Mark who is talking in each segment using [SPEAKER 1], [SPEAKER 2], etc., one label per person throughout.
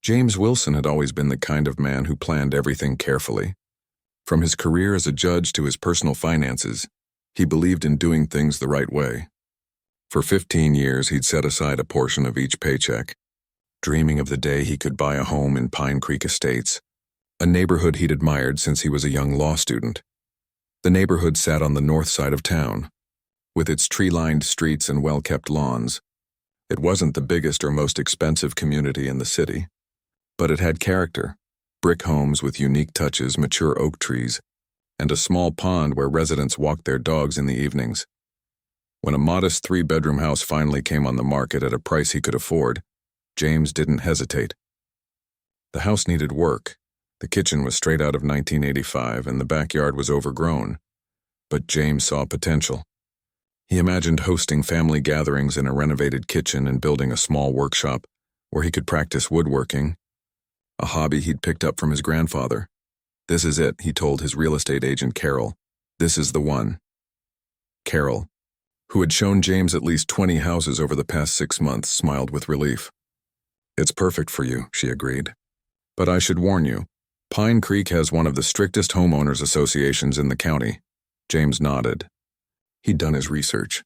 [SPEAKER 1] James Wilson had always been the kind of man who planned everything carefully. From his career as a judge to his personal finances, he believed in doing things the right way. For 15 years, he'd set aside a portion of each paycheck, dreaming of the day he could buy a home in Pine Creek Estates, a neighborhood he'd admired since he was a young law student. The neighborhood sat on the north side of town, with its tree-lined streets and well-kept lawns. It wasn't the biggest or most expensive community in the city, but it had character, brick homes with unique touches, mature oak trees, and a small pond where residents walked their dogs in the evenings. When a modest 3-bedroom house finally came on the market at a price he could afford, James didn't hesitate. The house needed work. The kitchen was straight out of 1985 and the backyard was overgrown, but James saw potential. He imagined hosting family gatherings in a renovated kitchen and building a small workshop where he could practice woodworking, a hobby he'd picked up from his grandfather. "This is it," he told his real estate agent Carol. "This is the one." Carol, who had shown James at least 20 houses over the past 6 months, smiled with relief. "It's perfect for you," she agreed. "But I should warn you, Pine Creek has one of the strictest homeowners associations in the county." James nodded. He'd done his research.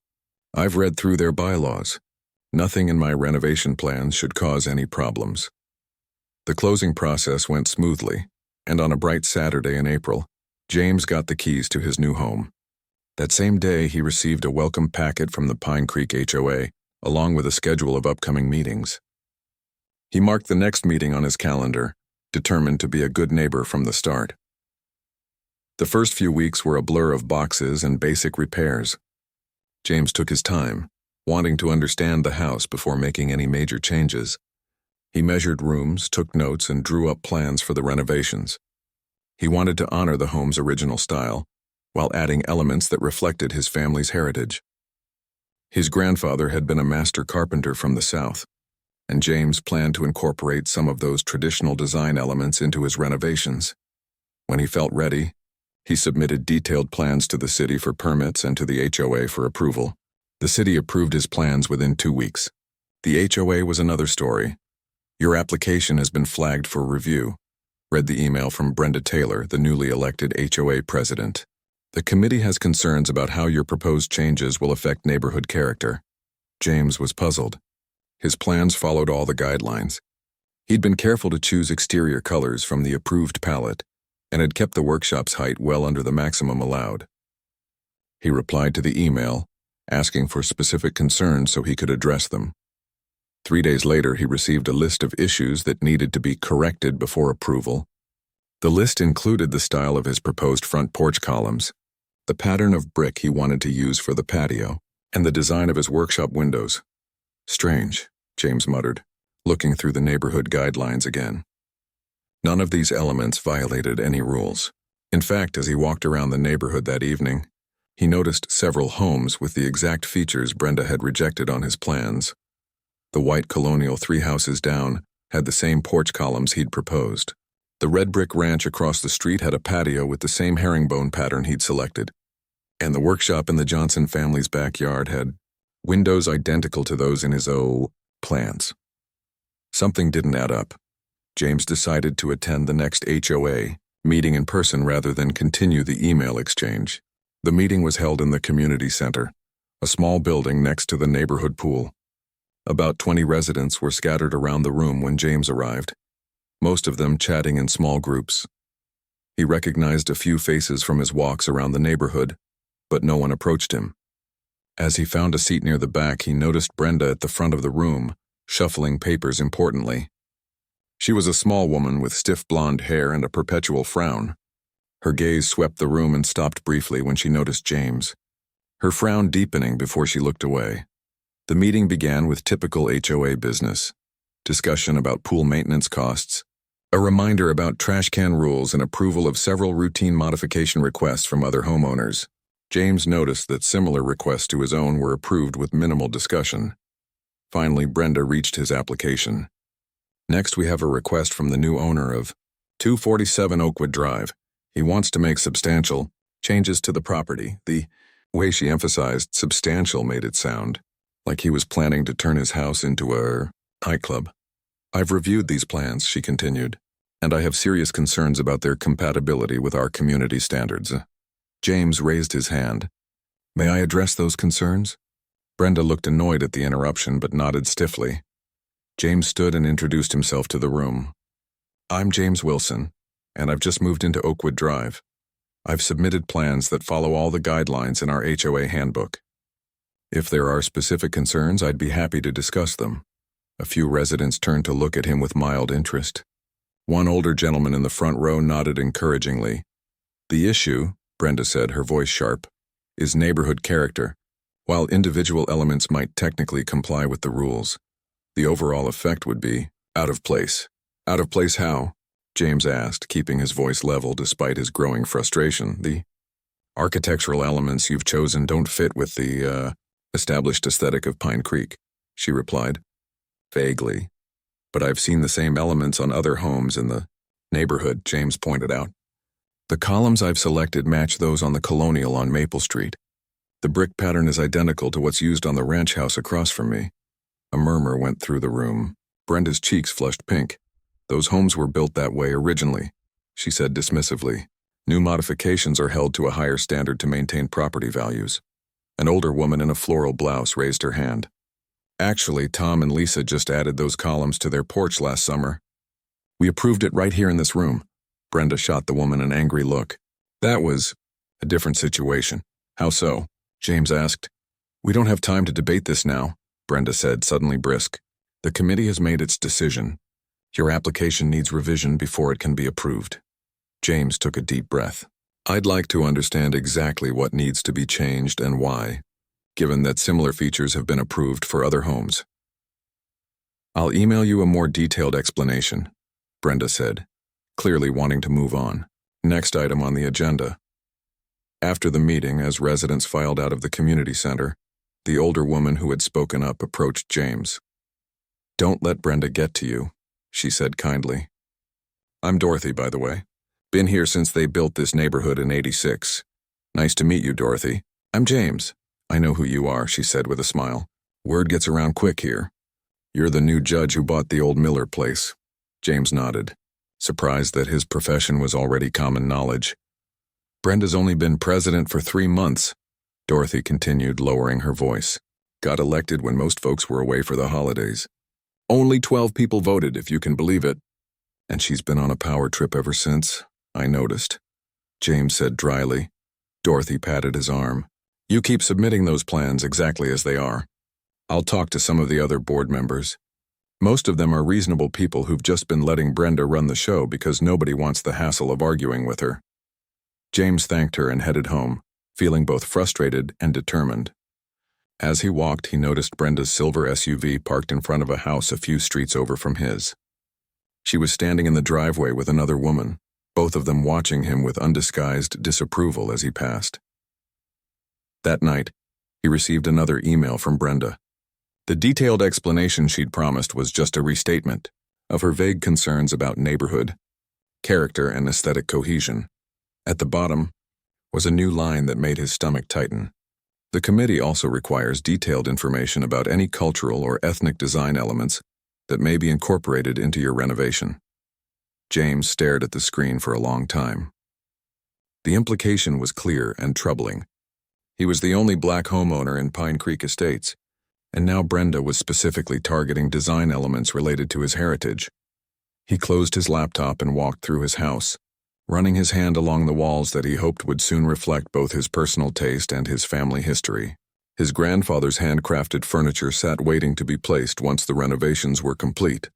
[SPEAKER 1] "I've read through their bylaws. Nothing in my renovation plans should cause any problems." The closing process went smoothly, and on a bright Saturday in April, James got the keys to his new home. That same day, he received a welcome packet from the Pine Creek HOA, along with a schedule of upcoming meetings. He marked the next meeting on his calendar, determined to be a good neighbor from the start. The first few weeks were a blur of boxes and basic repairs. James took his time, wanting to understand the house before making any major changes. He measured rooms, took notes, and drew up plans for the renovations. He wanted to honor the home's original style, while adding elements that reflected his family's heritage. His grandfather had been a master carpenter from the South, and James planned to incorporate some of those traditional design elements into his renovations. When he felt ready, he submitted detailed plans to the city for permits and to the HOA for approval. The city approved his plans within 2 weeks. The HOA was another story. "Your application has been flagged for review," read the email from Brenda Taylor, the newly elected HOA president. "The committee has concerns about how your proposed changes will affect neighborhood character." James was puzzled. His plans followed all the guidelines. He'd been careful to choose exterior colors from the approved palette, and had kept the workshop's height well under the maximum allowed. He replied to the email, asking for specific concerns so he could address them. 3 days later, he received a list of issues that needed to be corrected before approval. The list included the style of his proposed front porch columns, the pattern of brick he wanted to use for the patio, and the design of his workshop windows. "Strange," James muttered, looking through the neighborhood guidelines again. None of these elements violated any rules. In fact, as he walked around the neighborhood that evening, he noticed several homes with the exact features Brenda had rejected on his plans. The white colonial 3 houses down had the same porch columns he'd proposed. The red brick ranch across the street had a patio with the same herringbone pattern he'd selected. And the workshop in the Johnson family's backyard had windows identical to those in his plans. Something didn't add up. James decided to attend the next HOA meeting in person rather than continue the email exchange. The meeting was held in the community center, a small building next to the neighborhood pool. About 20 residents were scattered around the room when James arrived, most of them chatting in small groups. He recognized a few faces from his walks around the neighborhood, but no one approached him. As he found a seat near the back, he noticed Brenda at the front of the room, shuffling papers importantly. She was a small woman with stiff blonde hair and a perpetual frown. Her gaze swept the room and stopped briefly when she noticed James, her frown deepening before she looked away. The meeting began with typical HOA business, discussion about pool maintenance costs, a reminder about trash can rules, and approval of several routine modification requests from other homeowners. James noticed that similar requests to his own were approved with minimal discussion. Finally, Brenda reached his application. "Next, we have a request from the new owner of 247 Oakwood Drive. He wants to make substantial changes to the property." The way she emphasized substantial made it sound like he was planning to turn his house into a nightclub. I've reviewed these plans, she continued, and I have serious concerns about their compatibility with our community standards. James raised his hand. May I address those concerns? Brenda looked annoyed at the interruption but nodded stiffly. James stood and introduced himself to the room. I'm James Wilson, and I've just moved into Oakwood Drive. I've submitted plans that follow all the guidelines in our HOA handbook. If there are specific concerns, I'd be happy to discuss them. A few residents turned to look at him with mild interest. One older gentleman in the front row nodded encouragingly. The issue, Brenda said, her voice sharp, is neighborhood character. While individual elements might technically comply with the rules, the overall effect would be out of place. Out of place how? James asked, keeping his voice level despite his growing frustration. The architectural elements you've chosen don't fit with the, established aesthetic of Pine Creek, she replied. Vaguely. But I've seen the same elements on other homes in the neighborhood, James pointed out. The columns I've selected match those on the Colonial on Maple Street. The brick pattern is identical to what's used on the ranch house across from me. A murmur went through the room. Brenda's cheeks flushed pink. Those homes were built that way originally, she said dismissively. New modifications are held to a higher standard to maintain property values. An older woman in a floral blouse raised her hand. Actually, Tom and Lisa just added those columns to their porch last summer. We approved it right here in this room. Brenda shot the woman an angry look. That was a different situation. How so? James asked. We don't have time to debate this now, Brenda said, suddenly brisk. The committee has made its decision. Your application needs revision before it can be approved. James took a deep breath. I'd like to understand exactly what needs to be changed and why, given that similar features have been approved for other homes. I'll email you a more detailed explanation, Brenda said, clearly wanting to move on. Next item on the agenda. After the meeting, as residents filed out of the community center, the older woman who had spoken up approached James. Don't let Brenda get to you, she said kindly. I'm Dorothy, by the way. Been here since they built this neighborhood in '86. Nice to meet you, Dorothy. I'm James. I know who you are, she said with a smile. Word gets around quick here. You're the new judge who bought the old Miller place. James nodded, surprised that his profession was already common knowledge. Brenda's only been president for 3 months, Dorothy continued, lowering her voice. Got elected when most folks were away for the holidays. Only 12 people voted, if you can believe it. And she's been on a power trip ever since, I noticed, James said dryly. Dorothy patted his arm. You keep submitting those plans exactly as they are. I'll talk to some of the other board members. Most of them are reasonable people who've just been letting Brenda run the show because nobody wants the hassle of arguing with her. James thanked her and headed home, feeling both frustrated and determined. As he walked, he noticed Brenda's silver SUV parked in front of a house a few streets over from his. She was standing in the driveway with another woman, both of them watching him with undisguised disapproval as he passed. That night, he received another email from Brenda. The detailed explanation she'd promised was just a restatement of her vague concerns about neighborhood, character, and aesthetic cohesion. At the bottom was a new line that made his stomach tighten. The committee also requires detailed information about any cultural or ethnic design elements that may be incorporated into your renovation. James stared at the screen for a long time. The implication was clear and troubling. He was the only black homeowner in Pine Creek Estates, and now Brenda was specifically targeting design elements related to his heritage. He closed his laptop and walked through his house, running his hand along the walls that he hoped would soon reflect both his personal taste and his family history. His grandfather's handcrafted furniture sat waiting to be placed once the renovations were complete.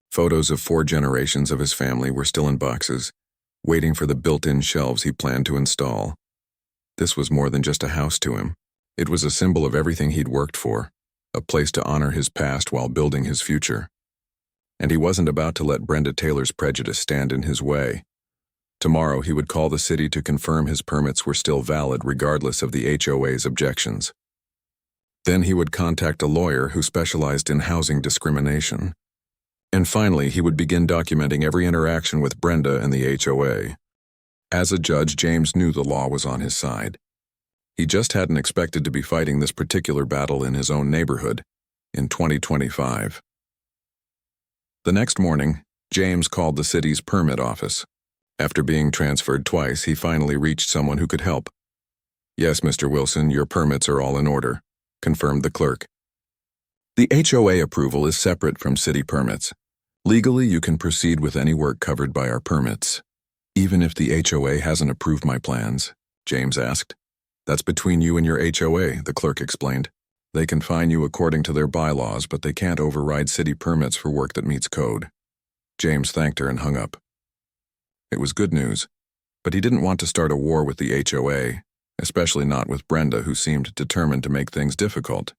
[SPEAKER 1] Photos of 4 generations of his family were still in boxes, waiting for the built-in shelves he planned to install. This was more than just a house to him. It was a symbol of everything he'd worked for, a place to honor his past while building his future. And he wasn't about to let Brenda Taylor's prejudice stand in his way. Tomorrow he would call the city to confirm his permits were still valid regardless of the HOA's objections. Then he would contact a lawyer who specialized in housing discrimination. And finally, he would begin documenting every interaction with Brenda and the HOA. As a judge, James knew the law was on his side. He just hadn't expected to be fighting this particular battle in his own neighborhood in 2025. The next morning, James called the city's permit office. After being transferred twice, he finally reached someone who could help. "Yes, Mr. Wilson, your permits are all in order," confirmed the clerk. The HOA approval is separate from city permits. Legally, you can proceed with any work covered by our permits. "Even if the HOA hasn't approved my plans?" James asked. "That's between you and your HOA," the clerk explained. "They can fine you according to their bylaws, but they can't override city permits for work that meets code." James thanked her and hung up. It was good news, but he didn't want to start a war with the HOA, especially not with Brenda, who seemed determined to make things difficult.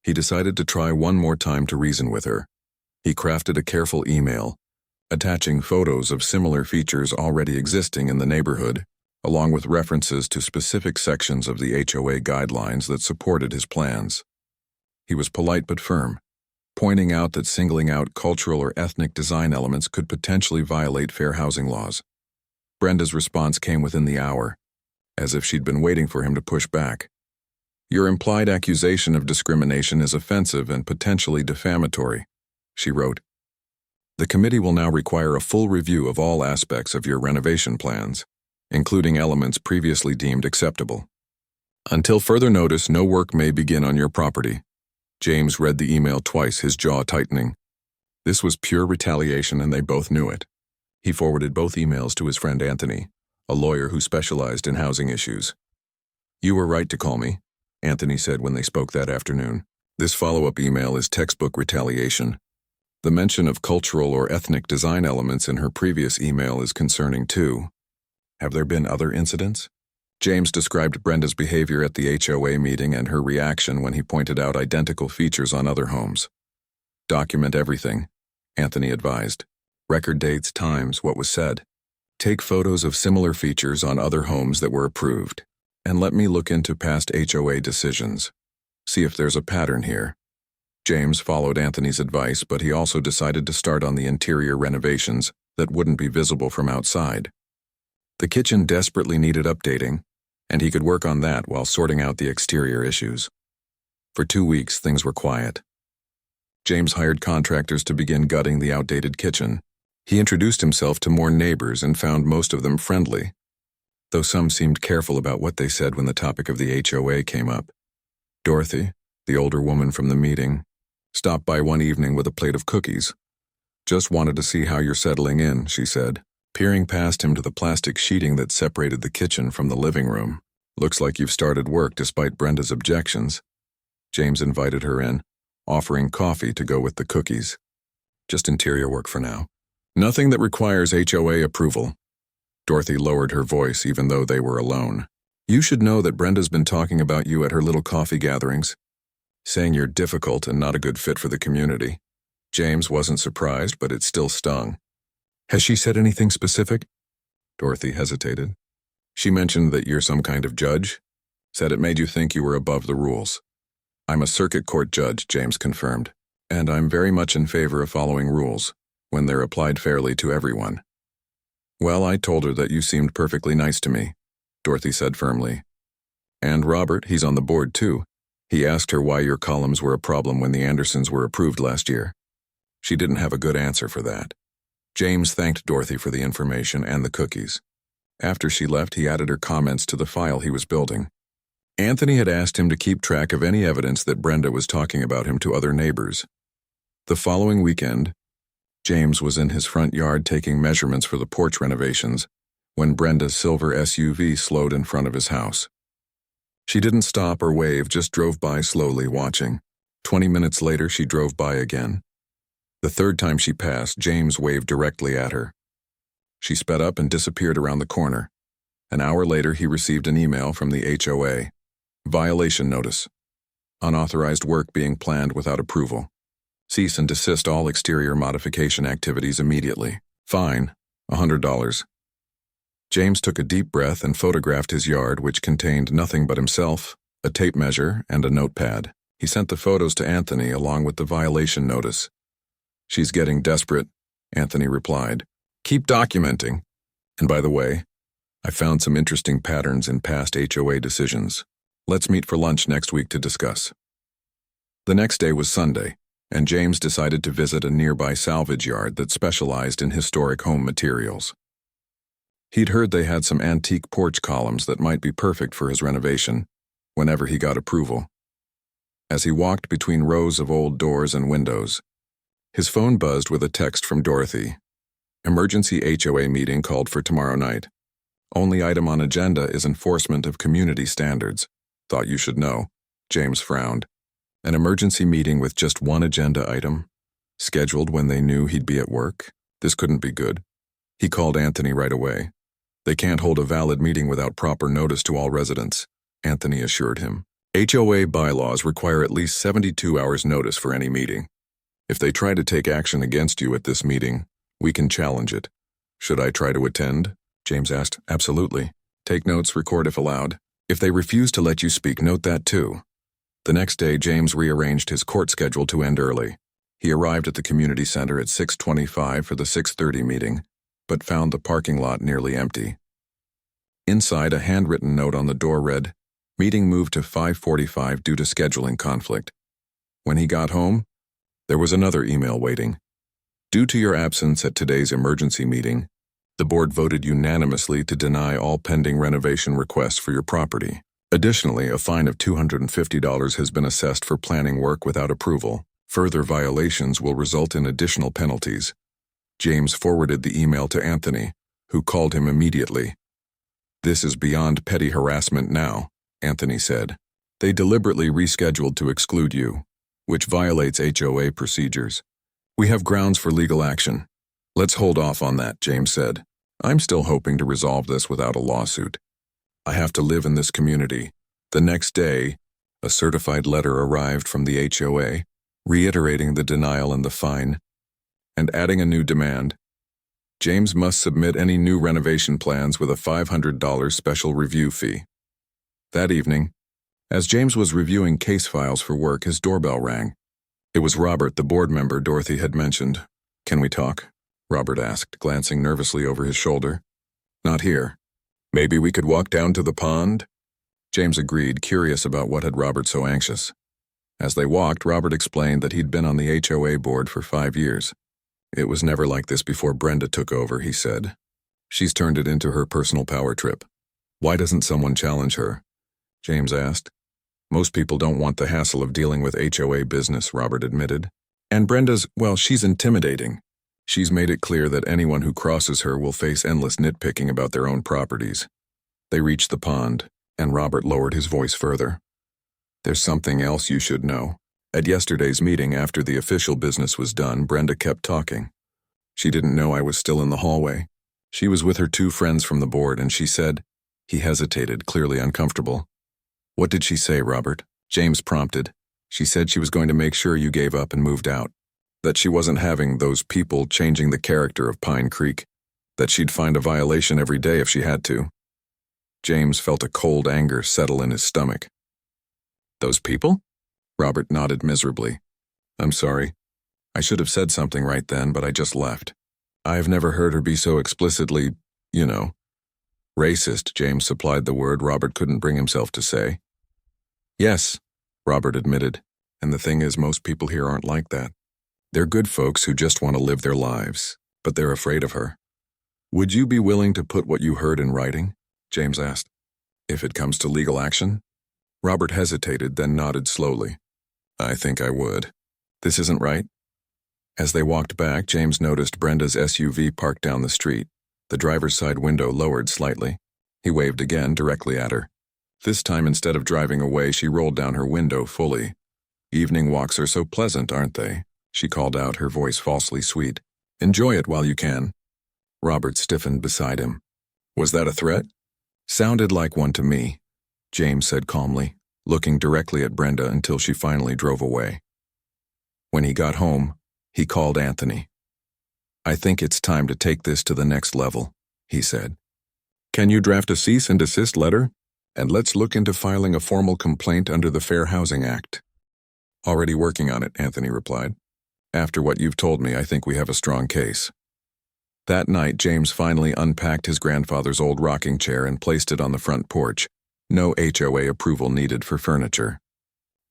[SPEAKER 1] He decided to try one more time to reason with her. He crafted a careful email, attaching photos of similar features already existing in the neighborhood, along with references to specific sections of the HOA guidelines that supported his plans. He was polite but firm, pointing out that singling out cultural or ethnic design elements could potentially violate fair housing laws. Brenda's response came within the hour, as if she'd been waiting for him to push back. "Your implied accusation of discrimination is offensive and potentially defamatory," she wrote. "The committee will now require a full review of all aspects of your renovation plans, including elements previously deemed acceptable. Until further notice, no work may begin on your property." James read the email twice, his jaw tightening. This was pure retaliation, and they both knew it. He forwarded both emails to his friend Anthony, a lawyer who specialized in housing issues. "You were right to call me," Anthony said when they spoke that afternoon. "This follow-up email is textbook retaliation. The mention of cultural or ethnic design elements in her previous email is concerning too. Have there been other incidents?" James described Brenda's behavior at the HOA meeting and her reaction when he pointed out identical features on other homes. "Document everything," Anthony advised. "Record dates, times, what was said. Take photos of similar features on other homes that were approved, and let me look into past HOA decisions. See if there's a pattern here." James followed Anthony's advice, but he also decided to start on the interior renovations that wouldn't be visible from outside. The kitchen desperately needed updating, and he could work on that while sorting out the exterior issues. For 2 weeks, things were quiet. James hired contractors to begin gutting the outdated kitchen. He introduced himself to more neighbors and found most of them friendly, though some seemed careful about what they said when the topic of the HOA came up. Dorothy, the older woman from the meeting, stopped by one evening with a plate of cookies. "Just wanted to see how you're settling in," she said, peering past him to the plastic sheeting that separated the kitchen from the living room. "Looks like you've started work despite Brenda's objections." James invited her in, offering coffee to go with the cookies. "Just interior work for now. Nothing that requires HOA approval." Dorothy lowered her voice even though they were alone. "You should know that Brenda's been talking about you at her little coffee gatherings, saying you're difficult and not a good fit for the community." James wasn't surprised, but it still stung. "Has she said anything specific?" Dorothy hesitated. "She mentioned that you're some kind of judge. Said it made you think you were above the rules." "I'm a circuit court judge," James confirmed, "and I'm very much in favor of following rules when they're applied fairly to everyone." "Well, I told her that you seemed perfectly nice to me," Dorothy said firmly. "And Robert, he's on the board too. He asked her why your columns were a problem when the Andersons were approved last year. She didn't have a good answer for that." James thanked Dorothy for the information and the cookies. After she left, he added her comments to the file he was building. Anthony had asked him to keep track of any evidence that Brenda was talking about him to other neighbors. The following weekend, James was in his front yard taking measurements for the porch renovations when Brenda's silver SUV slowed in front of his house. She didn't stop or wave, just drove by slowly, watching. 20 minutes later, she drove by again. The third time she passed, James waved directly at her. She sped up and disappeared around the corner. An hour later, he received an email from the HOA. Violation notice. Unauthorized work being planned without approval. Cease and desist all exterior modification activities immediately. Fine, $100. James took a deep breath and photographed his yard, which contained nothing but himself, a tape measure, and a notepad. He sent the photos to Anthony along with the violation notice. "She's getting desperate," Anthony replied. "Keep documenting. And by the way, I found some interesting patterns in past HOA decisions. Let's meet for lunch next week to discuss." The next day was Sunday. and James decided to visit a nearby salvage yard that specialized in historic home materials. He'd heard they had some antique porch columns that might be perfect for his renovation, whenever he got approval. As he walked between rows of old doors and windows, his phone buzzed with a text from Dorothy. Emergency HOA meeting called for tomorrow night. Only item on agenda is enforcement of community standards. Thought you should know. James frowned. An emergency meeting with just one agenda item? Scheduled when they knew he'd be at work? This couldn't be good. He called Anthony right away. They can't hold a valid meeting without proper notice to all residents, Anthony assured him. HOA bylaws require at least 72 hours notice for any meeting. If they try to take action against you at this meeting, we can challenge it. Should I try to attend? James asked. Absolutely. Take notes, record if allowed. If they refuse to let you speak, note that too. The next day, James rearranged his court schedule to end early. He arrived at the community center at 6:25 for the 6:30 meeting, but found the parking lot nearly empty. Inside, a handwritten note on the door read, "Meeting moved to 5:45 due to scheduling conflict." When he got home, there was another email waiting. Due to your absence at today's emergency meeting, the board voted unanimously to deny all pending renovation requests for your property. Additionally, a fine of $250 has been assessed for planning work without approval. Further violations will result in additional penalties. James forwarded the email to Anthony, who called him immediately. This is beyond petty harassment now, Anthony said. They deliberately rescheduled to exclude you, which violates HOA procedures. We have grounds for legal action. Let's hold off on that, James said. I'm still hoping to resolve this without a lawsuit. I have to live in this community. The next day, a certified letter arrived from the HOA, reiterating the denial and the fine, and adding a new demand. James must submit any new renovation plans with a $500 special review fee. That evening, as James was reviewing case files for work, his doorbell rang. It was Robert, the board member Dorothy had mentioned. Can we talk? Robert asked, glancing nervously over his shoulder. Not here. Maybe we could walk down to the pond? James agreed, curious about what had Robert so anxious. As they walked, Robert explained that he'd been on the HOA board for 5 years. It was never like this before Brenda took over, he said. She's turned it into her personal power trip. Why doesn't someone challenge her? James asked. Most people don't want the hassle of dealing with HOA business, Robert admitted. And Brenda's, well, she's intimidating. She's made it clear that anyone who crosses her will face endless nitpicking about their own properties. They reached the pond, and Robert lowered his voice further. There's something else you should know. At yesterday's meeting, after the official business was done, Brenda kept talking. She didn't know I was still in the hallway. She was with her 2 friends from the board, and she said, he hesitated, clearly uncomfortable. What did she say, Robert? James prompted. She said she was going to make sure you gave up and moved out. That she wasn't having those people changing the character of Pine Creek. That she'd find a violation every day if she had to. James felt a cold anger settle in his stomach. Those people? Robert nodded miserably. I'm sorry. I should have said something right then, but I just left. I've never heard her be so explicitly, racist, James supplied the word Robert couldn't bring himself to say. Yes, Robert admitted, and the thing is most people here aren't like that. They're good folks who just want to live their lives, but they're afraid of her. Would you be willing to put what you heard in writing? James asked. If it comes to legal action? Robert hesitated, then nodded slowly. I think I would. This isn't right. As they walked back, James noticed Brenda's SUV parked down the street, the driver's side window lowered slightly. He waved again, directly at her. This time, instead of driving away, she rolled down her window fully. Evening walks are so pleasant, aren't they? She called out, her voice falsely sweet. Enjoy it while you can. Robert stiffened beside him. Was that a threat? Sounded like one to me, James said calmly, looking directly at Brenda until she finally drove away. When he got home, he called Anthony. I think it's time to take this to the next level, he said. Can you draft a cease and desist letter? And let's look into filing a formal complaint under the Fair Housing Act. Already working on it, Anthony replied. After what you've told me, I think we have a strong case. That night, James finally unpacked his grandfather's old rocking chair and placed it on the front porch. No HOA approval needed for furniture.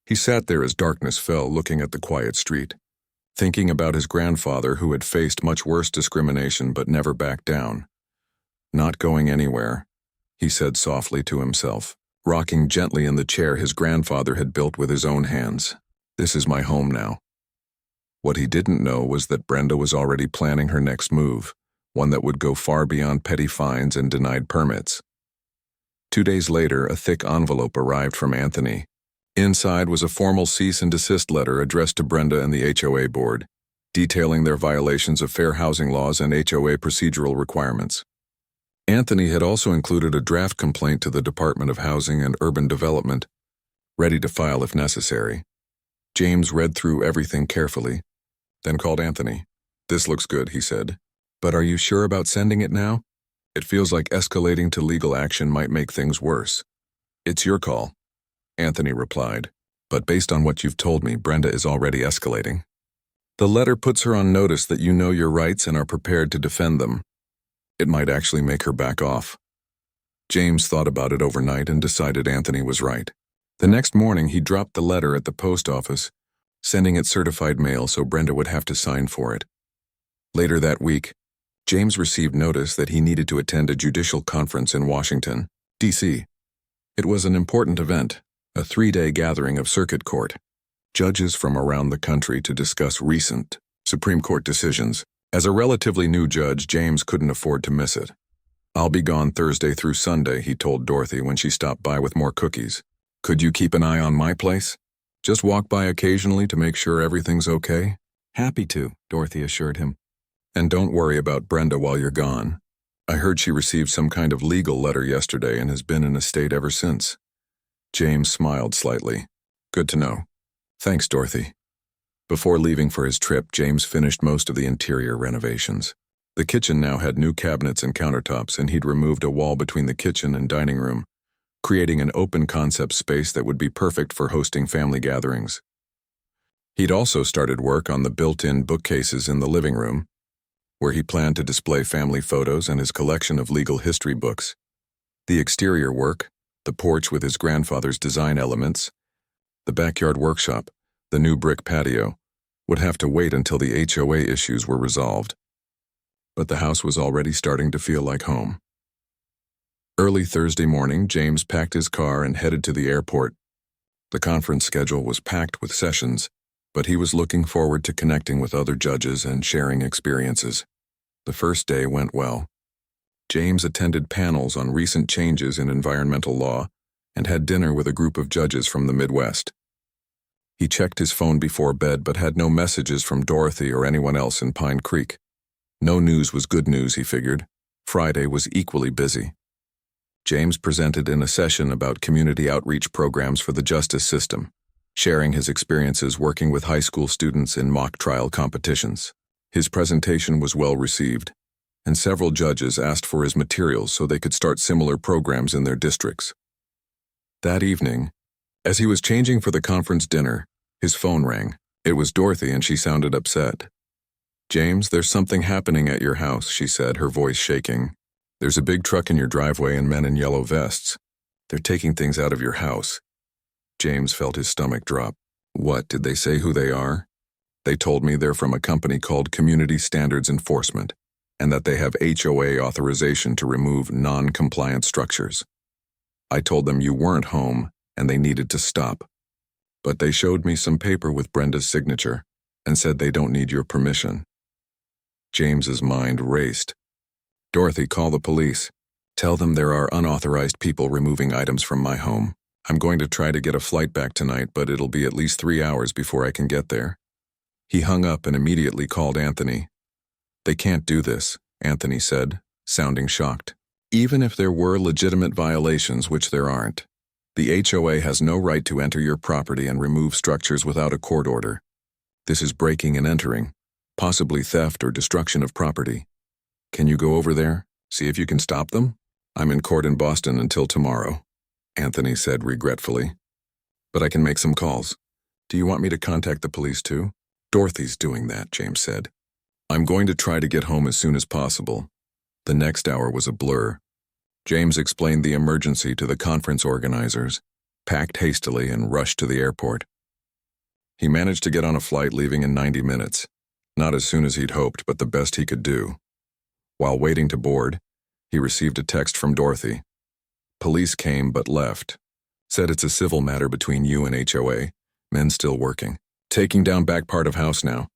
[SPEAKER 1] He sat there as darkness fell, looking at the quiet street. thinking about his grandfather who had faced much worse discrimination but never backed down. "Not going anywhere," he said softly to himself, rocking gently in the chair his grandfather had built with his own hands. "This is my home now." What he didn't know was that Brenda was already planning her next move, one that would go far beyond petty fines and denied permits. 2 days later, a thick envelope arrived from Anthony. Inside was a formal cease and desist letter addressed to Brenda and the HOA board, detailing their violations of fair housing laws and HOA procedural requirements. Anthony had also included a draft complaint to the Department of Housing and Urban Development, ready to file if necessary. James read through everything carefully, then called Anthony. "This looks good," he said. "But are you sure about sending it now? It feels like escalating to legal action might make things worse." "It's your call," Anthony replied. "But based on what you've told me, Brenda is already escalating. The letter puts her on notice that you know your rights and are prepared to defend them. It might actually make her back off." James thought about it overnight and decided Anthony was right. The next morning, he dropped the letter at the post office, sending it certified mail so Brenda would have to sign for it. Later that week, James received notice that he needed to attend a judicial conference in Washington, D.C. It was an important event, a 3-day gathering of circuit court judges from around the country to discuss recent Supreme Court decisions. As a relatively new judge, James couldn't afford to miss it. "I'll be gone Thursday through Sunday," he told Dorothy when she stopped by with more cookies. "Could you keep an eye on my place? Just walk by occasionally to make sure everything's okay?" "Happy to," Dorothy assured him. "And don't worry about Brenda while you're gone. I heard she received some kind of legal letter yesterday and has been in a state ever since." James smiled slightly. "Good to know. Thanks, Dorothy." Before leaving for his trip, James finished most of the interior renovations. The kitchen now had new cabinets and countertops, and he'd removed a wall between the kitchen and dining room, creating an open concept space that would be perfect for hosting family gatherings. He'd also started work on the built-in bookcases in the living room, where he planned to display family photos and his collection of legal history books. The exterior work, the porch with his grandfather's design elements, the backyard workshop, the new brick patio, would have to wait until the HOA issues were resolved. But the house was already starting to feel like home. Early Thursday morning, James packed his car and headed to the airport. The conference schedule was packed with sessions, but he was looking forward to connecting with other judges and sharing experiences. The first day went well. James attended panels on recent changes in environmental law and had dinner with a group of judges from the Midwest. He checked his phone before bed but had no messages from Dorothy or anyone else in Pine Creek. No news was good news, he figured. Friday was equally busy. James presented in a session about community outreach programs for the justice system, sharing his experiences working with high school students in mock trial competitions. His presentation was well received, and several judges asked for his materials so they could start similar programs in their districts. That evening, as he was changing for the conference dinner, his phone rang. It was Dorothy, and she sounded upset. "James, there's something happening at your house," she said, her voice shaking. "There's a big truck in your driveway and men in yellow vests. They're taking things out of your house." James felt his stomach drop. "What, did they say who they are?" "They told me they're from a company called Community Standards Enforcement, and that they have HOA authorization to remove non-compliant structures. I told them you weren't home, and they needed to stop. But they showed me some paper with Brenda's signature and said they don't need your permission." James's mind raced. "Dorothy, call the police. Tell them there are unauthorized people removing items from my home. I'm going to try to get a flight back tonight, but it'll be at least 3 hours before I can get there." He hung up and immediately called Anthony. "They can't do this," Anthony said, sounding shocked. "Even if there were legitimate violations, which there aren't. The HOA has no right to enter your property and remove structures without a court order. This is breaking and entering, possibly theft or destruction of property. Can you go over there, see if you can stop them?" "I'm in court in Boston until tomorrow," Anthony said regretfully. "But I can make some calls. Do you want me to contact the police too?" "Dorothy's doing that," James said. "I'm going to try to get home as soon as possible." The next hour was a blur. James explained the emergency to the conference organizers, packed hastily, and rushed to the airport. He managed to get on a flight leaving in 90 minutes. Not as soon as he'd hoped, but the best he could do. While waiting to board, he received a text from Dorothy. Police came but left. Said it's a civil matter between you and HOA. Men still working. Taking down back part of house now.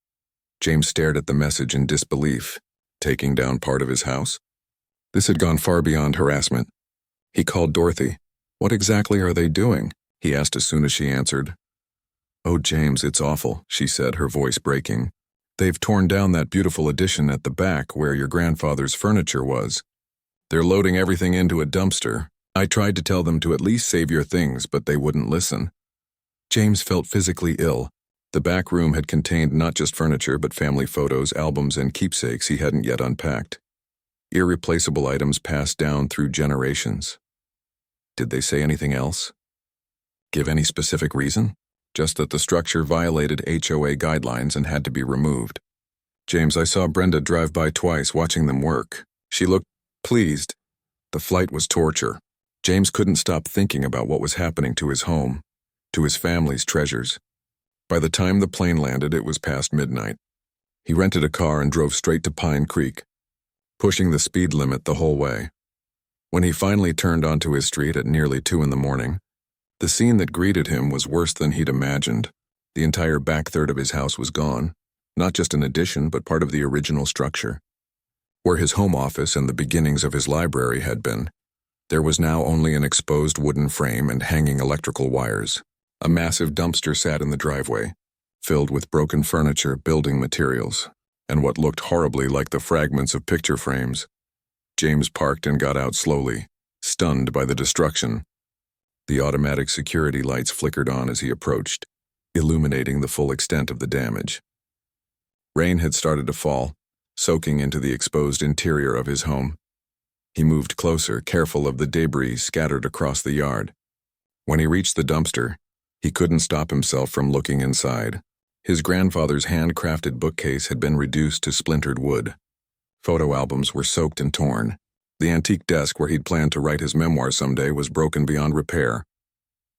[SPEAKER 1] James stared at the message in disbelief. Taking down part of his house? This had gone far beyond harassment. He called Dorothy. What exactly are they doing? He asked as soon as she answered. Oh, James, it's awful, she said, her voice breaking. They've torn down that beautiful addition at the back where your grandfather's furniture was. They're loading everything into a dumpster. I tried to tell them to at least save your things, but they wouldn't listen. James felt physically ill. The back room had contained not just furniture, but family photos, albums, and keepsakes he hadn't yet unpacked. Irreplaceable items passed down through generations. Did they say anything else? Give any specific reason? Just that the structure violated HOA guidelines and had to be removed. James, I saw Brenda drive by twice watching them work. She looked pleased. The flight was torture. James couldn't stop thinking about what was happening to his home, to his family's treasures. By the time the plane landed, it was past midnight. He rented a car and drove straight to Pine Creek, pushing the speed limit the whole way. When he finally turned onto his street at nearly 2 a.m, the scene that greeted him was worse than he'd imagined. The entire back third of his house was gone, not just an addition, but part of the original structure. Where his home office and the beginnings of his library had been, there was now only an exposed wooden frame and hanging electrical wires. A massive dumpster sat in the driveway, filled with broken furniture, building materials, and what looked horribly like the fragments of picture frames. James parked and got out slowly, stunned by the destruction. The automatic security lights flickered on as he approached, illuminating the full extent of the damage. Rain had started to fall, soaking into the exposed interior of his home. He moved closer, careful of the debris scattered across the yard. When he reached the dumpster, he couldn't stop himself from looking inside. His grandfather's handcrafted bookcase had been reduced to splintered wood. Photo albums were soaked and torn. The antique desk where he'd planned to write his memoir someday was broken beyond repair.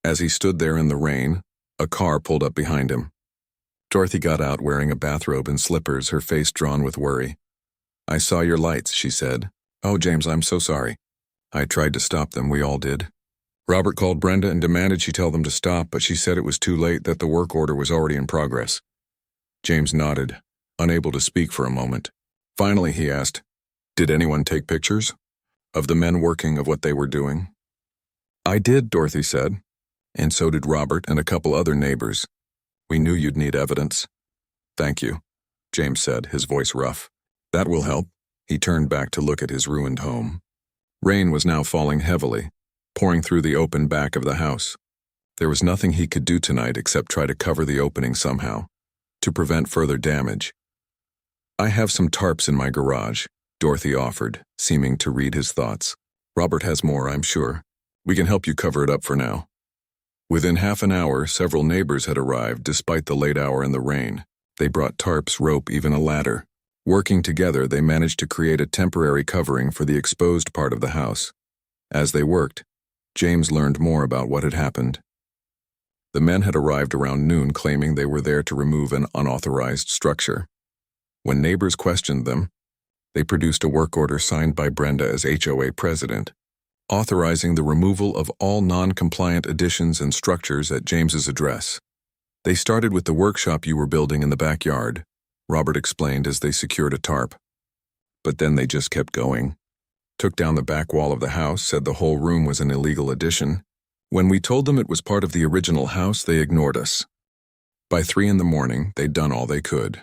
[SPEAKER 1] As he stood there in the rain, a car pulled up behind him. Dorothy got out wearing a bathrobe and slippers, her face drawn with worry. I saw your lights, she said. Oh, James, I'm so sorry. I tried to stop them, we all did. Robert called Brenda and demanded she tell them to stop, but she said it was too late, that the work order was already in progress. James nodded, unable to speak for a moment. Finally, he asked, did anyone take pictures? Of the men working, of what they were doing? I did, Dorothy said. And so did Robert and a couple other neighbors. We knew you'd need evidence. Thank you, James said, his voice rough. That will help. He turned back to look at his ruined home. Rain was now falling heavily, pouring through the open back of the house. There was nothing he could do tonight except try to cover the opening somehow, to prevent further damage. I have some tarps in my garage, Dorothy offered, seeming to read his thoughts. Robert has more, I'm sure. We can help you cover it up for now. Within half an hour, several neighbors had arrived despite the late hour and the rain. They brought tarps, rope, even a ladder. Working together, they managed to create a temporary covering for the exposed part of the house. As they worked, James learned more about what had happened. The men had arrived around noon claiming they were there to remove an unauthorized structure. When neighbors questioned them, they produced a work order signed by Brenda as HOA president, authorizing the removal of all non-compliant additions and structures at James's address. They started with the workshop you were building in the backyard, Robert explained as they secured a tarp. But then they just kept going. Took down the back wall of the house, said the whole room was an illegal addition. When we told them it was part of the original house, they ignored us. By 3 a.m, they'd done all they could.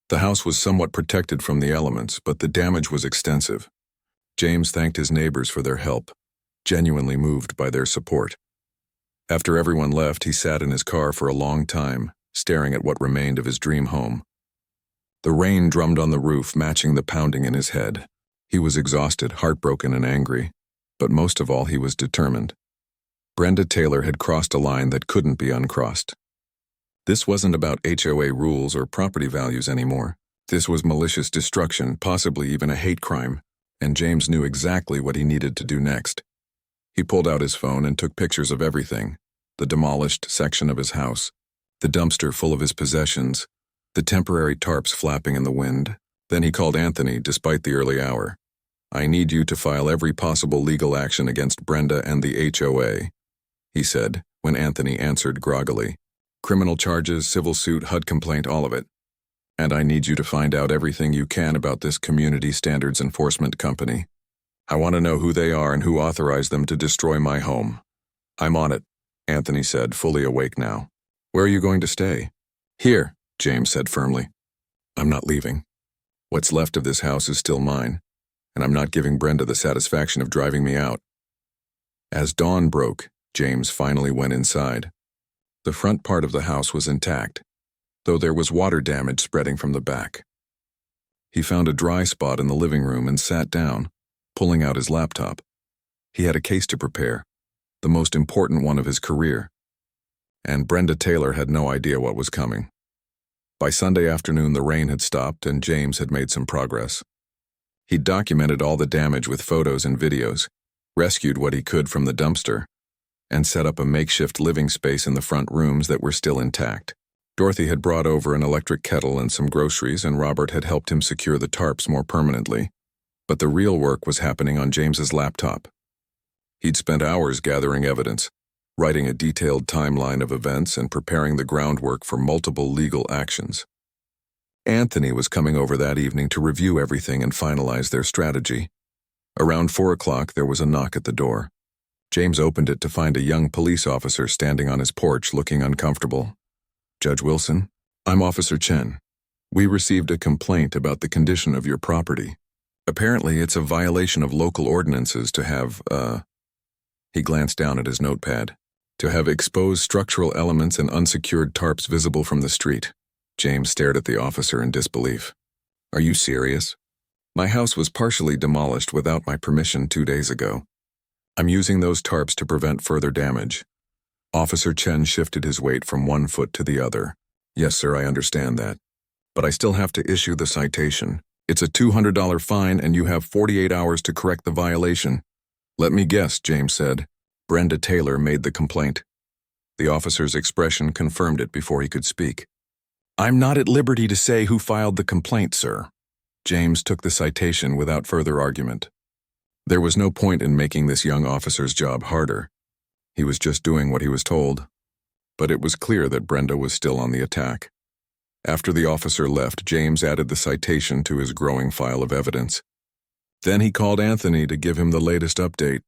[SPEAKER 1] The house was somewhat protected from the elements, but the damage was extensive. James thanked his neighbors for their help, genuinely moved by their support. After everyone left, he sat in his car for a long time, staring at what remained of his dream home. The rain drummed on the roof, matching the pounding in his head. He was exhausted, heartbroken, and angry, but most of all, he was determined. Brenda Taylor had crossed a line that couldn't be uncrossed. This wasn't about HOA rules or property values anymore. This was malicious destruction, possibly even a hate crime, and James knew exactly what he needed to do next. He pulled out his phone and took pictures of everything, the demolished section of his house, the dumpster full of his possessions, the temporary tarps flapping in the wind. Then he called Anthony despite the early hour. "I need you to file every possible legal action against Brenda and the HOA," he said, when Anthony answered groggily. "Criminal charges, civil suit, HUD complaint, all of it. And I need you to find out everything you can about this Community Standards Enforcement Company. I want to know who they are and who authorized them to destroy my home." "I'm on it," Anthony said, fully awake now. "Where are you going to stay?" "Here," James said firmly. "I'm not leaving. What's left of this house is still mine, and I'm not giving Brenda the satisfaction of driving me out." As dawn broke, James finally went inside. The front part of the house was intact, though there was water damage spreading from the back. He found a dry spot in the living room and sat down, pulling out his laptop. He had a case to prepare, the most important one of his career. And Brenda Taylor had no idea what was coming. By Sunday afternoon, the rain had stopped and James had made some progress. He documented all the damage with photos and videos, rescued what he could from the dumpster, and set up a makeshift living space in the front rooms that were still intact. Dorothy had brought over an electric kettle and some groceries, and Robert had helped him secure the tarps more permanently. But the real work was happening on James's laptop. He'd spent hours gathering evidence, writing a detailed timeline of events and preparing the groundwork for multiple legal actions. Anthony was coming over that evening to review everything and finalize their strategy. Around 4 o'clock, there was a knock at the door. James opened it to find a young police officer standing on his porch looking uncomfortable. "Judge Wilson, I'm Officer Chen. We received a complaint about the condition of your property. Apparently, it's a violation of local ordinances to have, he glanced down at his notepad, to have exposed structural elements and unsecured tarps visible from the street." James stared at the officer in disbelief. "Are you serious? My house was partially demolished without my permission 2 days ago. I'm using those tarps to prevent further damage." Officer Chen shifted his weight from one foot to the other. "Yes, sir, I understand that. But I still have to issue the citation. It's a $200 fine and you have 48 hours to correct the violation." "Let me guess," James said. "Brenda Taylor made the complaint." The officer's expression confirmed it before he could speak. "I'm not at liberty to say who filed the complaint, sir." James took the citation without further argument. There was no point in making this young officer's job harder. He was just doing what he was told. But it was clear that Brenda was still on the attack. After the officer left, James added the citation to his growing file of evidence. Then he called Anthony to give him the latest update.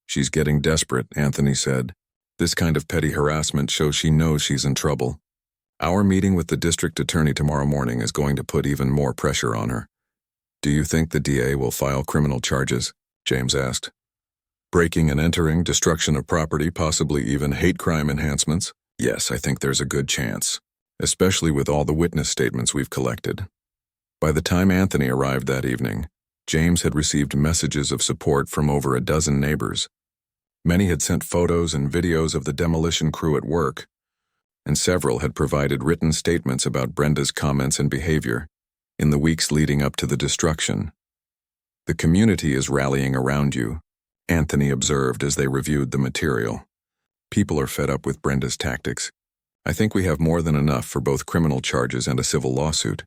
[SPEAKER 1] "She's getting desperate," Anthony said. "This kind of petty harassment shows she knows she's in trouble. Our meeting with the district attorney tomorrow morning is going to put even more pressure on her." "Do you think the DA will file criminal charges?" James asked. "Breaking and entering, destruction of property, possibly even hate crime enhancements? Yes, I think there's a good chance, especially with all the witness statements we've collected." By the time Anthony arrived that evening, James had received messages of support from over a dozen neighbors. Many had sent photos and videos of the demolition crew at work, and several had provided written statements about Brenda's comments and behavior in the weeks leading up to the destruction. "The community is rallying around you," Anthony observed as they reviewed the material. "People are fed up with Brenda's tactics. I think we have more than enough for both criminal charges and a civil lawsuit."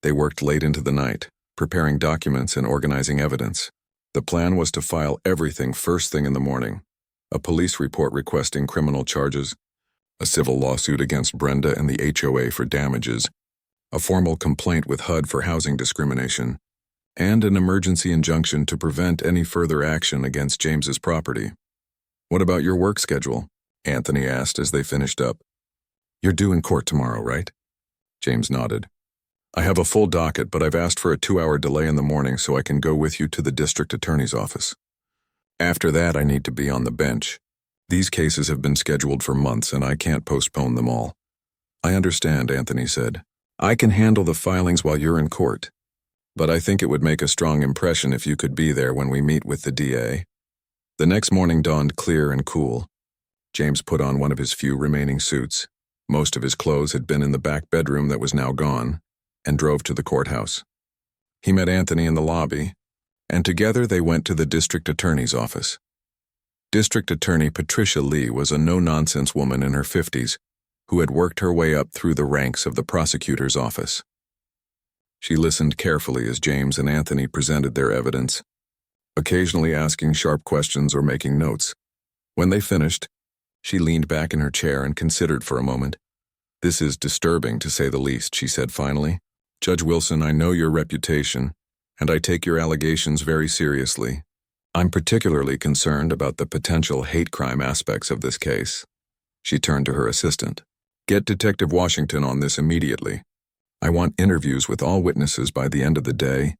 [SPEAKER 1] They worked late into the night, preparing documents and organizing evidence. The plan was to file everything first thing in the morning: a police report requesting criminal charges, a civil lawsuit against Brenda and the HOA for damages, a formal complaint with HUD for housing discrimination, and an emergency injunction to prevent any further action against James's property. "What about your work schedule?" Anthony asked as they finished up. "You're due in court tomorrow, right?" James nodded. "I have a full docket, but I've asked for a 2-hour delay in the morning so I can go with you to the district attorney's office. After that, I need to be on the bench. These cases have been scheduled for months and I can't postpone them all." "I understand," Anthony said. "I can handle the filings while you're in court. But I think it would make a strong impression if you could be there when we meet with the DA." The next morning dawned clear and cool. James put on one of his few remaining suits. Most of his clothes had been in the back bedroom that was now gone, and drove to the courthouse. He met Anthony in the lobby, and together they went to the district attorney's office. District Attorney Patricia Lee was a no-nonsense woman in her 50s who had worked her way up through the ranks of the prosecutor's office. She listened carefully as James and Anthony presented their evidence, occasionally asking sharp questions or making notes. When they finished, she leaned back in her chair and considered for a moment. "This is disturbing, to say the least," she said finally. "Judge Wilson, I know your reputation, and I take your allegations very seriously. I'm particularly concerned about the potential hate crime aspects of this case." She turned to her assistant. "Get Detective Washington on this immediately. I want interviews with all witnesses by the end of the day,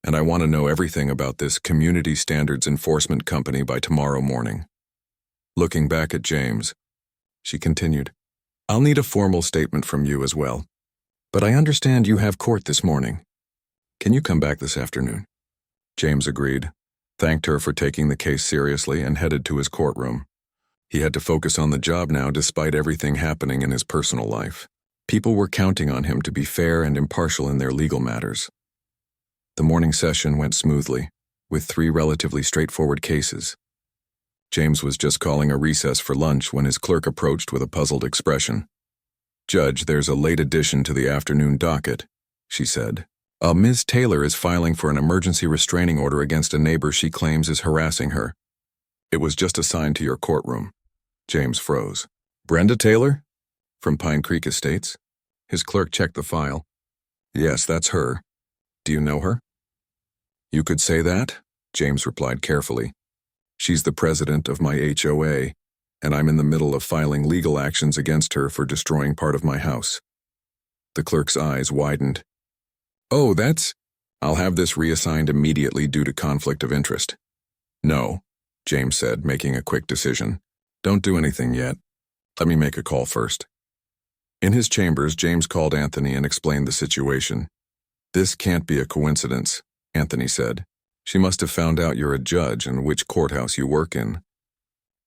[SPEAKER 1] and I want to know everything about this Community Standards Enforcement Company by tomorrow morning." Looking back at James, she continued, "I'll need a formal statement from you as well. But I understand you have court this morning. Can you come back this afternoon?" James agreed, thanked her for taking the case seriously, and headed to his courtroom. He had to focus on the job now despite everything happening in his personal life. People were counting on him to be fair and impartial in their legal matters. The morning session went smoothly, with 3 relatively straightforward cases. James was just calling a recess for lunch when his clerk approached with a puzzled expression. "Judge, there's a late addition to the afternoon docket," she said. Ms. Taylor is filing for an emergency restraining order against a neighbor she claims is harassing her. It was just assigned to your courtroom." James froze. "Brenda Taylor? From Pine Creek Estates?" His clerk checked the file. "Yes, that's her. Do you know her?" "You could say that," James replied carefully. "She's the president of my HOA, and I'm in the middle of filing legal actions against her for destroying part of my house." The clerk's eyes widened. "Oh, I'll have this reassigned immediately due to conflict of interest." "No," James said, making a quick decision. "Don't do anything yet. Let me make a call first." In his chambers, James called Anthony and explained the situation. "This can't be a coincidence," Anthony said. "She must have found out you're a judge and which courthouse you work in.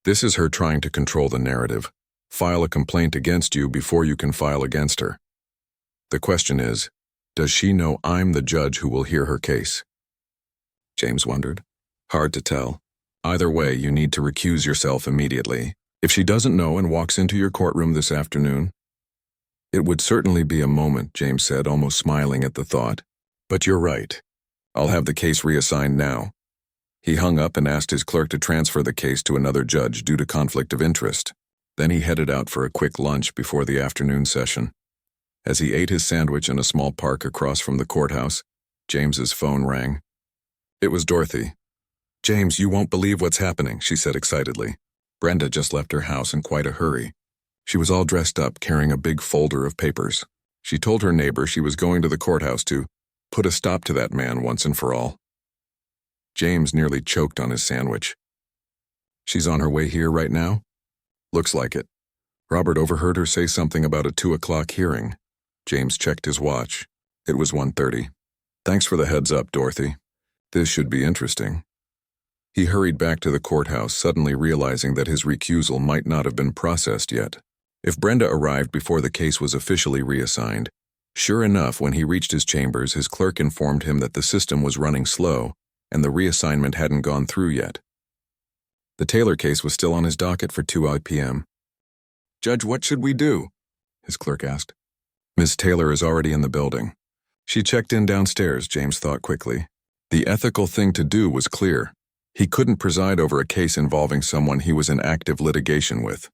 [SPEAKER 1] This is her trying to control the narrative, file a complaint against you before you can file against her. The question is, does she know I'm the judge who will hear her case?" James wondered. "Hard to tell. Either way, you need to recuse yourself immediately. If she doesn't know and walks into your courtroom this afternoon—" "It would certainly be a moment," James said, almost smiling at the thought. "But you're right. I'll have the case reassigned now." He hung up and asked his clerk to transfer the case to another judge due to conflict of interest. Then he headed out for a quick lunch before the afternoon session. As he ate his sandwich in a small park across from the courthouse, James's phone rang. It was Dorothy. "James, you won't believe what's happening," she said excitedly. Brenda just left her house in quite a hurry. She was all dressed up, carrying a big folder of papers. She told her neighbor she was going to the courthouse to put a stop to that man once and for all. James nearly choked on his sandwich. "She's on her way here right now?" "Looks like it. Robert overheard her say something about a 2 o'clock hearing." James checked his watch. It was 1:30. "Thanks for the heads up, Dorothy. This should be interesting." He hurried back to the courthouse, suddenly realizing that his recusal might not have been processed yet. If Brenda arrived before the case was officially reassigned, sure enough, when he reached his chambers, his clerk informed him that the system was running slow and the reassignment hadn't gone through yet. The Taylor case was still on his docket for 2 p.m. "Judge, what should we do?" his clerk asked. "Miss Taylor is already in the building. She checked in downstairs," James thought quickly. The ethical thing to do was clear. He couldn't preside over a case involving someone he was in active litigation with.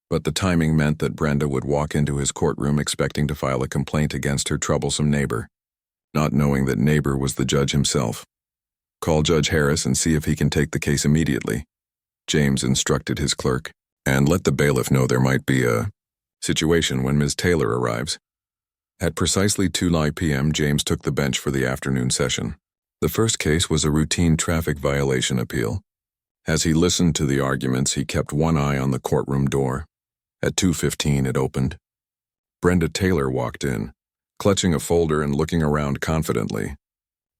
[SPEAKER 1] But the timing meant that Brenda would walk into his courtroom expecting to file a complaint against her troublesome neighbor, not knowing that neighbor was the judge himself. "Call Judge Harris and see if he can take the case immediately," James instructed his clerk, "and let the bailiff know there might be a situation when Ms. Taylor arrives." At precisely 2 p.m., James took the bench for the afternoon session. The first case was a routine traffic violation appeal. As he listened to the arguments, he kept one eye on the courtroom door. At 2:15, it opened. Brenda Taylor walked in, clutching a folder and looking around confidently.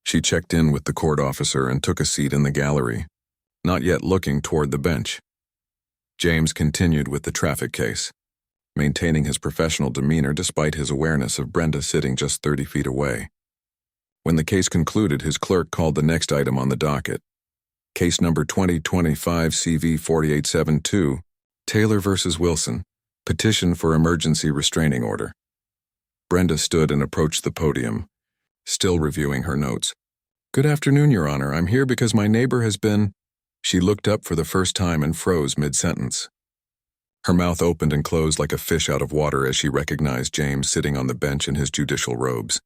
[SPEAKER 1] She checked in with the court officer and took a seat in the gallery, not yet looking toward the bench. James continued with the traffic case, maintaining his professional demeanor despite his awareness of Brenda sitting just 30 feet away. When the case concluded, his clerk called the next item on the docket. Case number 2025 CV 4872, Taylor v. Wilson. Petition for emergency restraining order. Brenda stood and approached the podium, still reviewing her notes. Good afternoon, Your Honor. I'm here because my neighbor has been... She looked up for the first time and froze mid-sentence. Her mouth opened and closed like a fish out of water as she recognized James sitting on the bench in his judicial robes.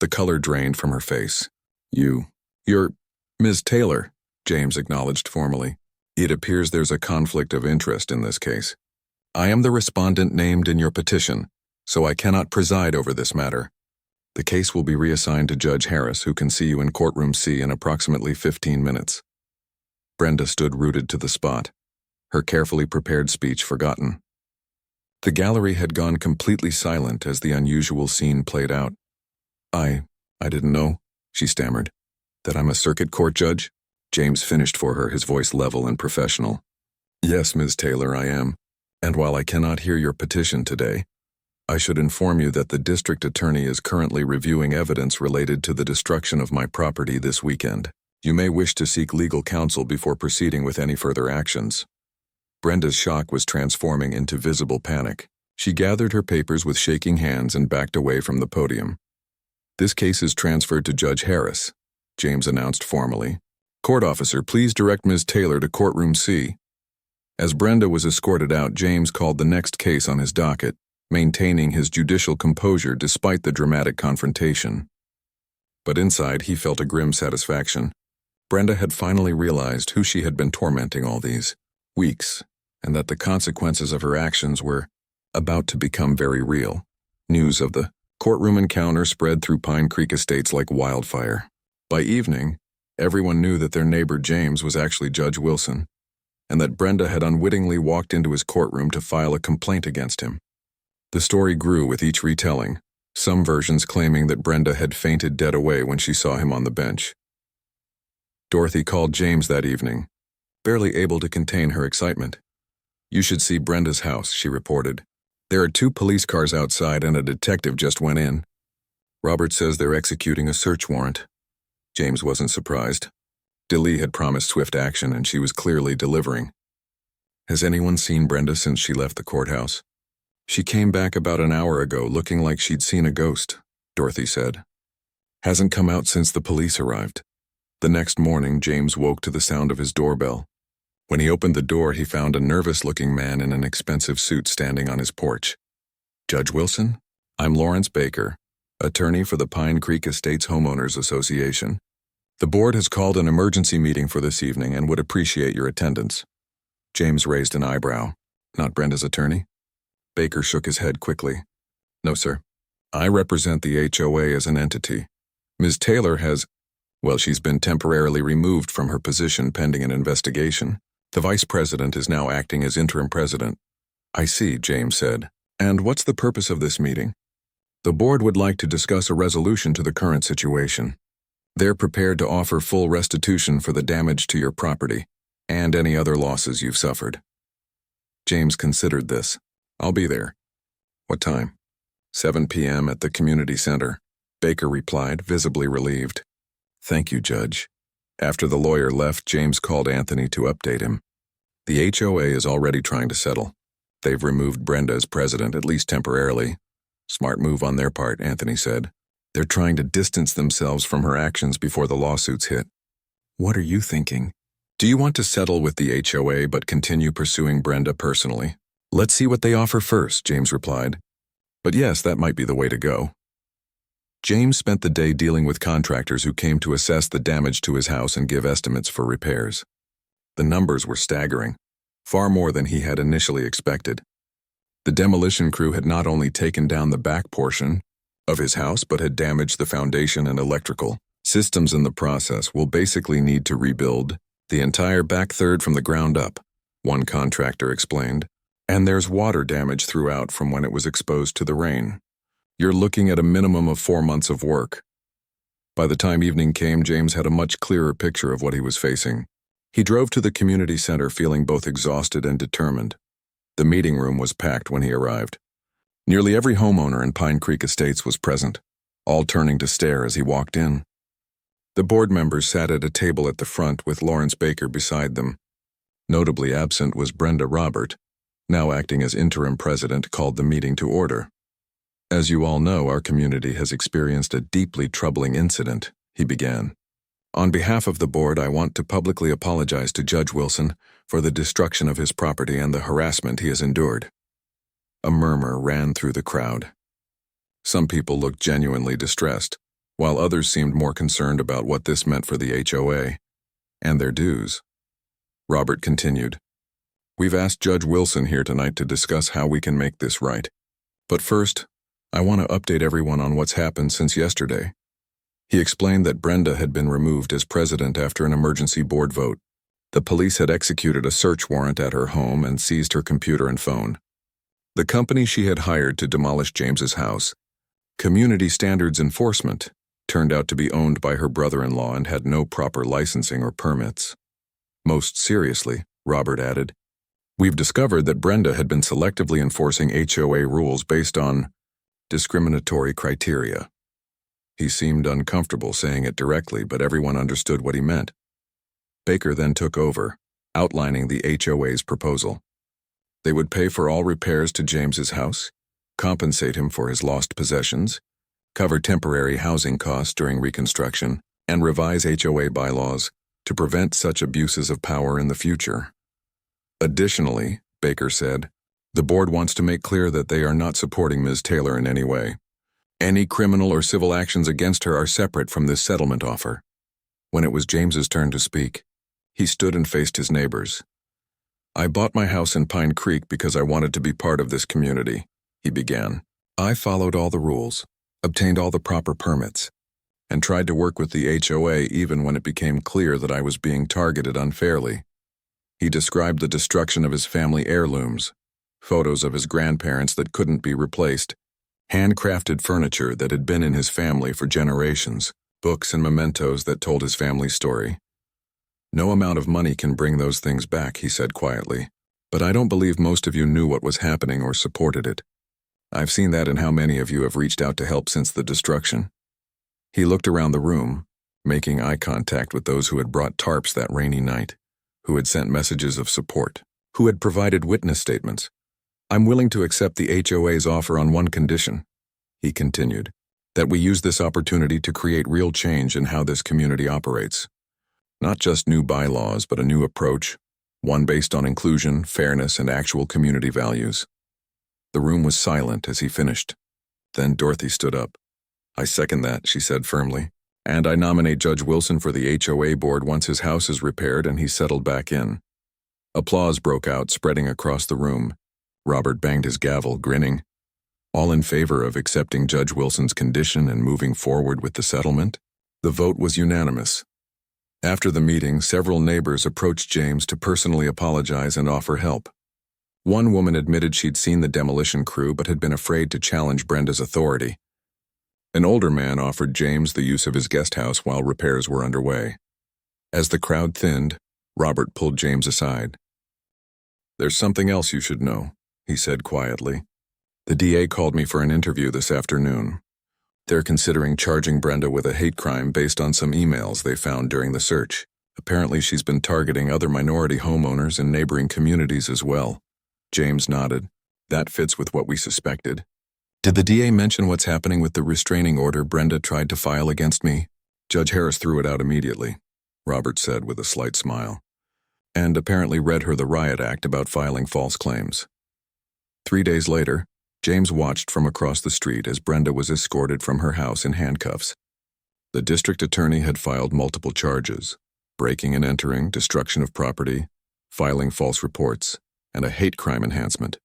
[SPEAKER 1] The color drained from her face. You're Ms. Taylor, James acknowledged formally. It appears there's a conflict of interest in this case. I am the respondent named in your petition, so I cannot preside over this matter. The case will be reassigned to Judge Harris, who can see you in Courtroom C in approximately 15 minutes. Brenda stood rooted to the spot, her carefully prepared speech forgotten. The gallery had gone completely silent as the unusual scene played out. I didn't know, she stammered. That I'm a circuit court judge? James finished for her, his voice level and professional. Yes, Ms. Taylor, I am. And while I cannot hear your petition today, I should inform you that the district attorney is currently reviewing evidence related to the destruction of my property this weekend. You may wish to seek legal counsel before proceeding with any further actions. Brenda's shock was transforming into visible panic. She gathered her papers with shaking hands and backed away from the podium. This case is transferred to Judge Harris, James announced formally. Court officer, please direct Ms. Taylor to Courtroom C. As Brenda was escorted out, James called the next case on his docket, maintaining his judicial composure despite the dramatic confrontation. But inside, he felt a grim satisfaction. Brenda had finally realized who she had been tormenting all these weeks, and that the consequences of her actions were about to become very real. News of the courtroom encounter spread through Pine Creek Estates like wildfire. By evening, everyone knew that their neighbor James was actually Judge Wilson, and that Brenda had unwittingly walked into his courtroom to file a complaint against him. The story grew with each retelling, some versions claiming that Brenda had fainted dead away when she saw him on the bench. Dorothy called James that evening, barely able to contain her excitement. You should see Brenda's house, she reported. There are 2 police cars outside and a detective just went in. Robert says they're executing a search warrant. James wasn't surprised. DeLee had promised swift action and she was clearly delivering. Has anyone seen Brenda since she left the courthouse? She came back about an hour ago looking like she'd seen a ghost, Dorothy said. Hasn't come out since the police arrived. The next morning, James woke to the sound of his doorbell. When he opened the door, he found a nervous-looking man in an expensive suit standing on his porch. Judge Wilson? I'm Lawrence Baker, attorney for the Pine Creek Estates Homeowners Association. The board has called an emergency meeting for this evening and would appreciate your attendance. James raised an eyebrow. Not Brenda's attorney? Baker shook his head quickly. No, sir. I represent the HOA as an entity. Ms. Taylor has... Well, she's been temporarily removed from her position pending an investigation. The vice president is now acting as interim president. I see, James said. And what's the purpose of this meeting? The board would like to discuss a resolution to the current situation. They're prepared to offer full restitution for the damage to your property and any other losses you've suffered. James considered this. I'll be there. What time? 7 p.m. at the community center. Baker replied, visibly relieved. Thank you, Judge. After the lawyer left, James called Anthony to update him. The HOA is already trying to settle. They've removed Brenda as president, at least temporarily. Smart move on their part, Anthony said. They're trying to distance themselves from her actions before the lawsuits hit. What are you thinking? Do you want to settle with the HOA but continue pursuing Brenda personally? Let's see what they offer first, James replied. But yes, that might be the way to go. James spent the day dealing with contractors who came to assess the damage to his house and give estimates for repairs. The numbers were staggering, far more than he had initially expected. The demolition crew had not only taken down the back portion of his house, but had damaged the foundation and electrical systems in the process. Will basically need to rebuild the entire back third from the ground up, one contractor explained. And there's water damage throughout from when it was exposed to the rain. You're looking at a minimum of 4 months of work. By the time evening came, James had a much clearer picture of what he was facing. He drove to the community center feeling both exhausted and determined. The meeting room was packed when he arrived. Nearly every homeowner in Pine Creek Estates was present, all turning to stare as he walked in. The board members sat at a table at the front with Lawrence Baker beside them. Notably absent was Brenda Robert, now acting as interim president, called the meeting to order. "As you all know, our community has experienced a deeply troubling incident," he began. "On behalf of the board, I want to publicly apologize to Judge Wilson for the destruction of his property and the harassment he has endured." A murmur ran through the crowd. Some people looked genuinely distressed, while others seemed more concerned about what this meant for the HOA and their dues. Robert continued, "We've asked Judge Wilson here tonight to discuss how we can make this right. But first, I want to update everyone on what's happened since yesterday." He explained that Brenda had been removed as president after an emergency board vote. The police had executed a search warrant at her home and seized her computer and phone. The company she had hired to demolish James's house, Community Standards Enforcement, turned out to be owned by her brother-in-law and had no proper licensing or permits. Most seriously, Robert added, "We've discovered that Brenda had been selectively enforcing HOA rules based on discriminatory criteria." He seemed uncomfortable saying it directly, but everyone understood what he meant. Baker then took over, outlining the HOA's proposal. They would pay for all repairs to James's house, compensate him for his lost possessions, cover temporary housing costs during reconstruction, and revise HOA bylaws to prevent such abuses of power in the future. Additionally, Baker said, the board wants to make clear that they are not supporting Ms. Taylor in any way. Any criminal or civil actions against her are separate from this settlement offer. When it was James's turn to speak, he stood and faced his neighbors. "I bought my house in Pine Creek because I wanted to be part of this community," he began. "I followed all the rules, obtained all the proper permits, and tried to work with the HOA even when it became clear that I was being targeted unfairly." He described the destruction of his family heirlooms, photos of his grandparents that couldn't be replaced, handcrafted furniture that had been in his family for generations, books and mementos that told his family's story. "No amount of money can bring those things back," he said quietly, "but I don't believe most of you knew what was happening or supported it. I've seen that in how many of you have reached out to help since the destruction." He looked around the room, making eye contact with those who had brought tarps that rainy night, who had sent messages of support, who had provided witness statements. "I'm willing to accept the HOA's offer on one condition," he continued, "that we use this opportunity to create real change in how this community operates. Not just new bylaws, but a new approach, one based on inclusion, fairness, and actual community values." The room was silent as he finished. Then Dorothy stood up. "I second that," she said firmly, "and I nominate Judge Wilson for the HOA board once his house is repaired and he's settled back in." Applause broke out, spreading across the room. Robert banged his gavel, grinning. All in favor of accepting Judge Wilson's condition and moving forward with the settlement? The vote was unanimous. After the meeting, several neighbors approached James to personally apologize and offer help. One woman admitted she'd seen the demolition crew but had been afraid to challenge Brenda's authority. An older man offered James the use of his guest house while repairs were underway. As the crowd thinned, Robert pulled James aside. "There's something else you should know," he said quietly. "The DA called me for an interview this afternoon. They're considering charging Brenda with a hate crime based on some emails they found during the search. Apparently she's been targeting other minority homeowners in neighboring communities as well." James nodded. "That fits with what we suspected." "Did the DA mention what's happening with the restraining order Brenda tried to file against me?" "Judge Harris threw it out immediately," Robert said with a slight smile, "and apparently read her the riot act about filing false claims." 3 days later, James watched from across the street as Brenda was escorted from her house in handcuffs. The district attorney had filed multiple charges: breaking and entering, destruction of property, filing false reports, and a hate crime enhancement.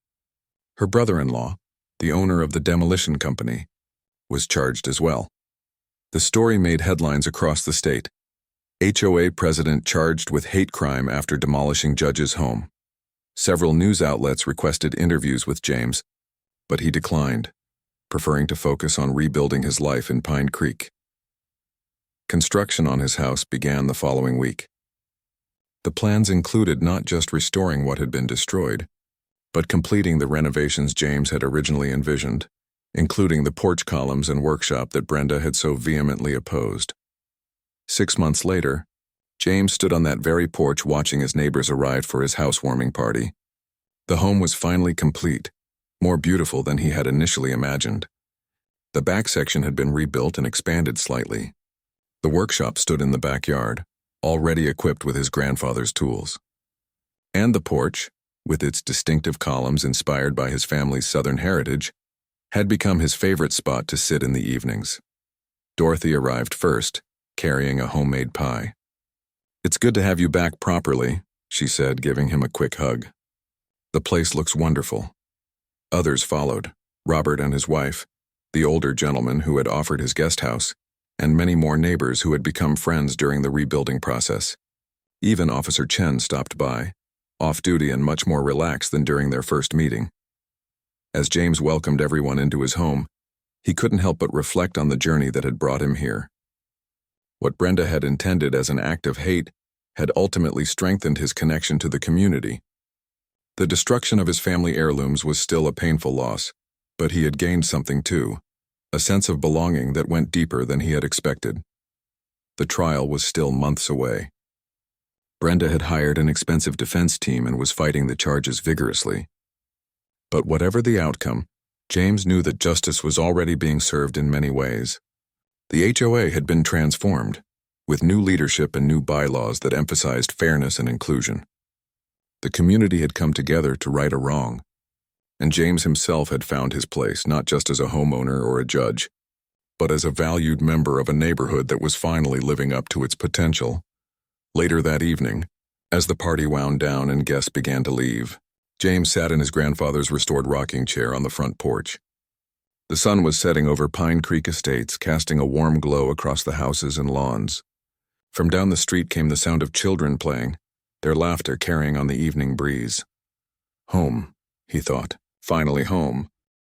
[SPEAKER 1] Her brother-in-law, the owner of the demolition company, was charged as well. The story made headlines across the state. HOA president charged with hate crime after demolishing judge's home. Several news outlets requested interviews with James, but he declined, preferring to focus on rebuilding his life in Pine Creek. Construction on his house began the following week. The plans included not just restoring what had been destroyed, but completing the renovations James had originally envisioned, including the porch columns and workshop that Brenda had so vehemently opposed. 6 months later, James stood on that very porch watching his neighbors arrive for his housewarming party. The home was finally complete, more beautiful than he had initially imagined. The back section had been rebuilt and expanded slightly. The workshop stood in the backyard, already equipped with his grandfather's tools. And the porch, with its distinctive columns inspired by his family's Southern heritage, had become his favorite spot to sit in the evenings. Dorothy arrived first, carrying a homemade pie. "It's good to have you back properly," she said, giving him a quick hug. "The place looks wonderful." Others followed, Robert and his wife, the older gentleman who had offered his guest house, and many more neighbors who had become friends during the rebuilding process. Even Officer Chen stopped by, off-duty and much more relaxed than during their first meeting. As James welcomed everyone into his home, he couldn't help but reflect on the journey that had brought him here. What Brenda had intended as an act of hate had ultimately strengthened his connection to the community. The destruction of his family heirlooms was still a painful loss, but he had gained something too, a sense of belonging that went deeper than he had expected. The trial was still months away. Brenda had hired an expensive defense team and was fighting the charges vigorously. But whatever the outcome, James knew that justice was already being served in many ways. The HOA had been transformed, with new leadership and new bylaws that emphasized fairness and inclusion. The community had come together to right a wrong, and James himself had found his place not just as a homeowner or a judge, but as a valued member of a neighborhood that was finally living up to its potential. Later that evening, as the party wound down and guests began to leave, James sat in his grandfather's restored rocking chair on the front porch. The sun was setting over Pine Creek Estates, casting a warm glow across the houses and lawns. From down the street came the sound of children playing, their laughter carrying on the evening breeze. Home, he thought, finally home.